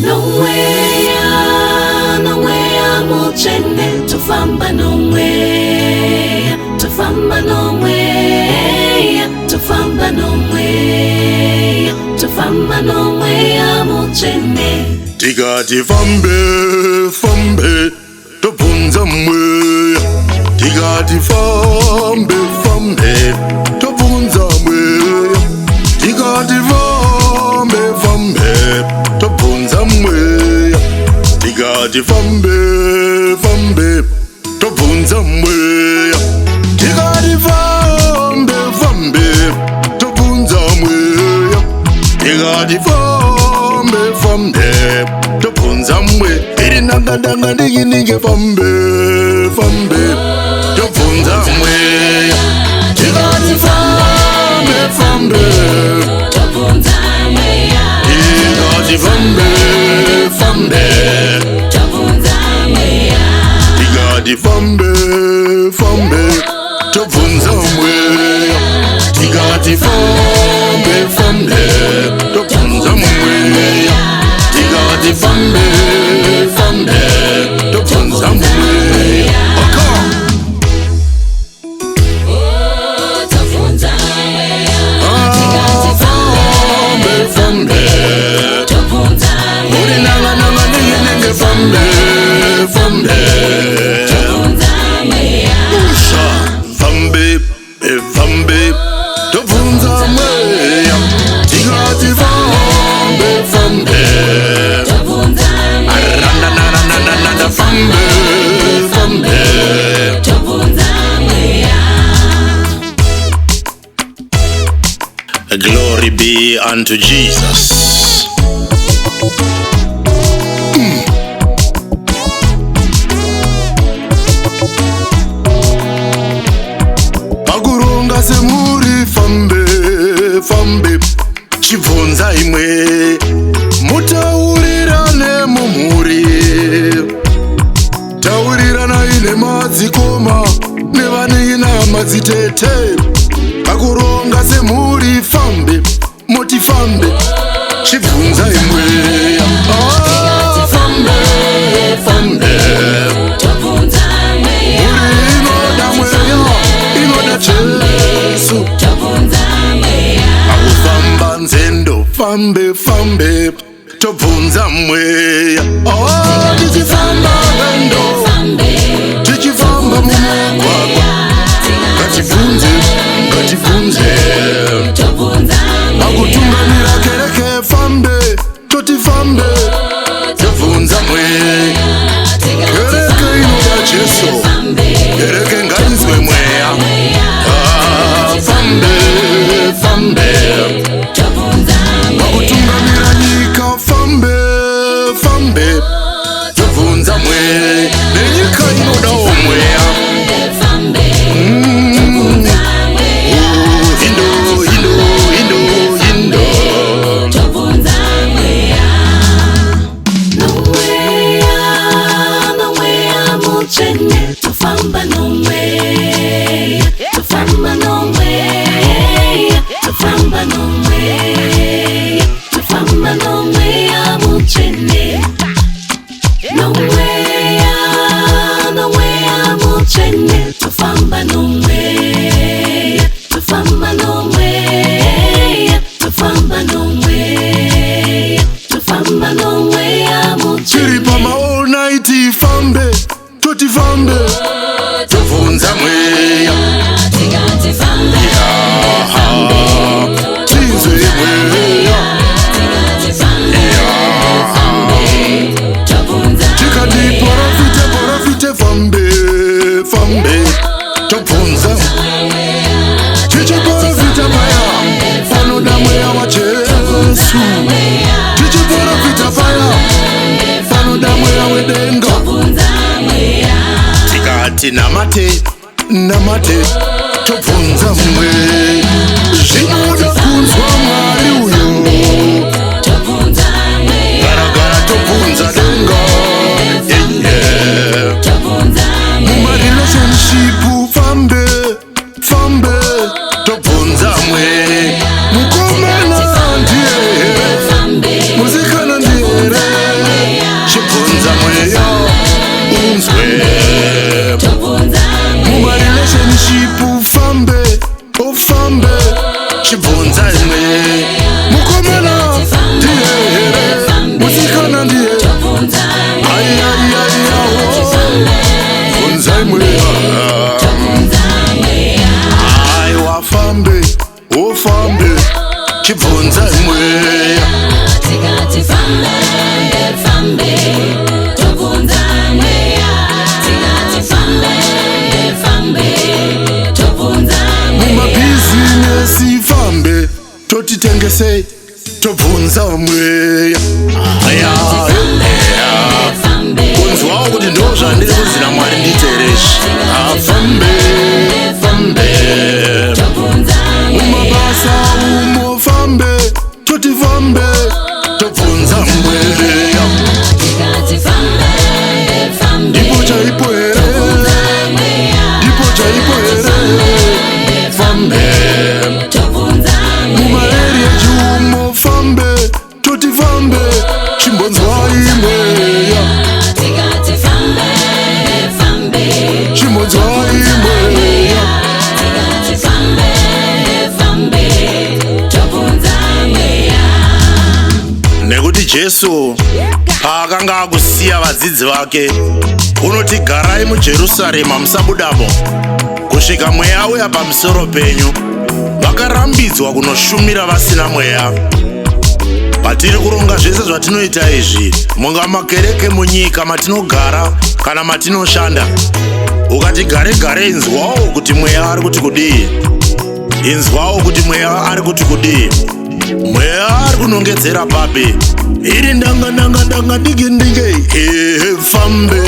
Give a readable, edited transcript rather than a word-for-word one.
Nowhere muchene tufamba nowhere tufamba nowhere tufamba nowhere muchene Tigati fambe tobunza mwe Tigati fambe tobunza mwe Tigati fambe tobunza mwe Tigati fambe tobunza mwe Tigati fambe tobunza mwe Tigati fambe tobunza mwe iri nanga ndinge fambe tobunza mwe Tigati fambe tobunza mwe Tigati fambe tobunza mwe Tigati fambe tobunza mwe Tigati fambe tobunza mwe Tigati fambe tobunza mwe tobunza fambe tobunza uri nanga ndinge fambe usha fambe tobunza mwe Tigati fambe tobunza aranda fambe tobunza Glory be unto Jesus. Pakuronga semuri fambe chibvunza imwe mutaurirane mumhuri tauriranai nemadzikoma nevanei madzitete pakuronga semuri fambe moti fambe chibvunza imwe fambe tobunza muri inoda mweya inoda Jesu akufamba nzendo fambe tobunza mweya tichifamba ngendo tichifamba mumugwagwa ngatibvunze akutunganira kereke fambe toti fambe tobvunza mwe kereke inoda Jesu kereke ngainzwe mweya fambe akutunganira nyika fambe tobvunza mwe nenyika inodawo mweya tufamba nowhere muchene nowhere muchene tufamba nowhere tiri pama all night fambe toti fambe tobvunza mweya tinzwe mweya tikati porofite fambe tobvunza tichiporofita maya panoda mweya wa Jesu tichiporofita paya panoda mweya wedenga tikati namate tobvunza mwe zvinoda kunzwa Mwari uyo garagara tobvunza denga mumarelationship fambe tobvunza mwe mukomana ndiye musikana ndiye sei tobvunza mweya kunzwawo kuti ndo zvandiri kuzina Mwari nditereshi fambe mumabasa umo fambe toti fambe tobvunza mweya ndipo chaipo here fambe mumaeria chiumo fambe toti fambe chimbonzwai mweya chimbonzwai mweya nekuti Jesu paakanga akusiya vadzidzi vake unoti garai muJerusarema musabudamo kusvika mweya auya pamusoro penyu. Vakarambidzwa kunoshumira vasina mweya. Patiri kuronga zvese zvatinoita izvi, munga makereke munyika matinogara kana matinoshanda, ukati gare inzwawo kuti mweya ari kuti kudii, inzwawo kuti mweya ari kuti kudii. Mweya ari kunongedzera babe iri ndanga ndige fambe